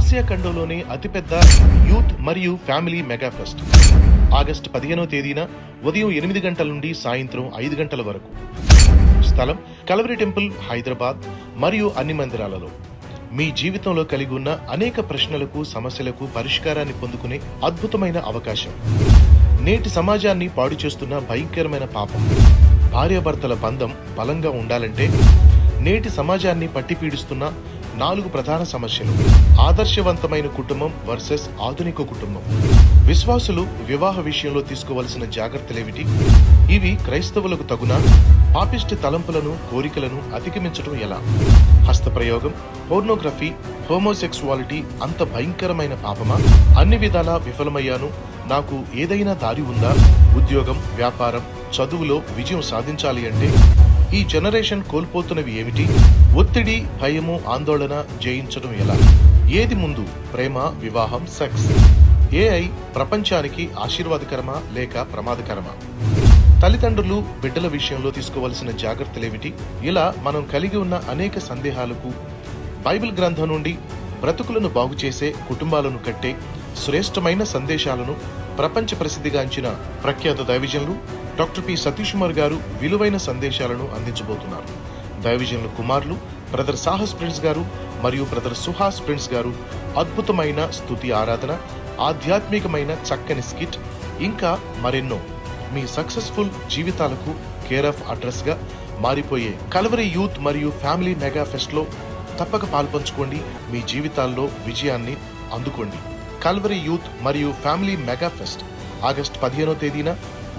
Asia ఖండంలోనే అతిపెద్ద youth మరియు family mega pest August 15వ తేదీన ఉదయం 8 గంటల నుండి సాయంత్రం 5 గంటల వరకు. స్థలం కల్వరి టెంపుల్, హైదరాబాద్ మరియు అన్ని మందిరాలలో. మీ జీవితంలో కలిగి ఉన్న అనేక ప్రశ్నలకు, సమస్యలకు పరిష్కారాన్ని పొందుకునే అద్భుతమైన అవకాశం. నేటి సమాజాన్ని పాడు చేస్తున్న భయంకరమైన పాపం. భార్యాభర్తల బంధం బలంగా ఉండాలంటే నేటి సమాజాన్ని పట్టిపీడిస్తున్న 4 ప్రధాన సమస్యలు. ఆదర్శవంతమైన కుటుంబం వర్సెస్ ఆధునిక కుటుంబం. విశ్వాసులు వివాహ విషయంలో తీసుకోవలసిన జాగ్రత్తలేమిటి? ఇవి క్రైస్తవులకు తగునా? పాపిష్టి తలంపులను, కోరికలను అధిగమించడం ఎలా? హస్తప్రయోగం, పోర్నోగ్రఫీ, హోమోసెక్సువాలిటీ అంత భయంకరమైన పాపమా? అన్ని విధాలా విఫలమయ్యాను, నాకు ఏదైనా దారి ఉందా? ఉద్యోగం, వ్యాపారం, చదువులో విజయం సాధించాలి అంటే ఈ జనరేషన్ కోల్పోతున్నవి ఏమిటి? ఒత్తిడి, భయము, ఆందోళన జయించడం ఎలా? ఏది ముందు, ప్రేమ, వివాహం, సెక్స్? ఏఐ ప్రపంచానికి ఆశీర్వాదకరమా లేక ప్రమాదకరమా? తల్లిదండ్రులు బిడ్డల విషయంలో తీసుకోవలసిన జాగ్రత్తలేమిటి? ఇలా మనం కలిగి ఉన్న అనేక సందేహాలకు బైబిల్ గ్రంథం నుండి బ్రతుకులను బాగుచేసే, కుటుంబాలను కట్టే శ్రేష్టమైన సందేశాలను ప్రపంచ ప్రసిద్ధిగాంచిన ప్రఖ్యాత దైవజనులు డాక్టర్ పి సతీష్ కుమార్ గారు విలువైన సందేశాలను అందించబోతున్నారు. దైవజనుల కుమారులు బ్రదర్ సాహస్ ప్రిన్స్ గారు మరియు బ్రదర్ సుహాస్ ప్రిన్స్ గారు అద్భుతమైన స్తుతి ఆరాధన, ఆధ్యాత్మికమైన చక్కని స్కిట్, ఇంకా మరెన్నో మీ సక్సెస్ఫుల్ జీవితాలకు కేర్ ఆఫ్ అడ్రస్ గా మారిపోయే కల్వరి యూత్ మరియు ఫ్యామిలీ మెగా ఫెస్ట్ లో తప్పక పాల్పంచుకోండి. మీ జీవితాల్లో విజయాన్ని అందుకోండి. కల్వరి యూత్ మరియు ఫ్యామిలీ మెగా ఫెస్ట్ ఆగస్టు 15వ తేదీన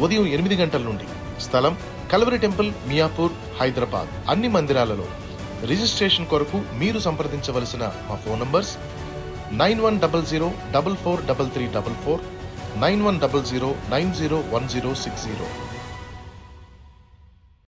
ఉదయం 8 గంటల నుండి. స్థలం కల్వరి టెంపుల్, మియాపూర్, హైదరాబాద్ అన్ని మందిరాలలో. రిజిస్ట్రేషన్ కొరకు మీరు సంప్రదించవలసిన మా ఫోన్ నంబర్స్ 9100443344, 9100901060.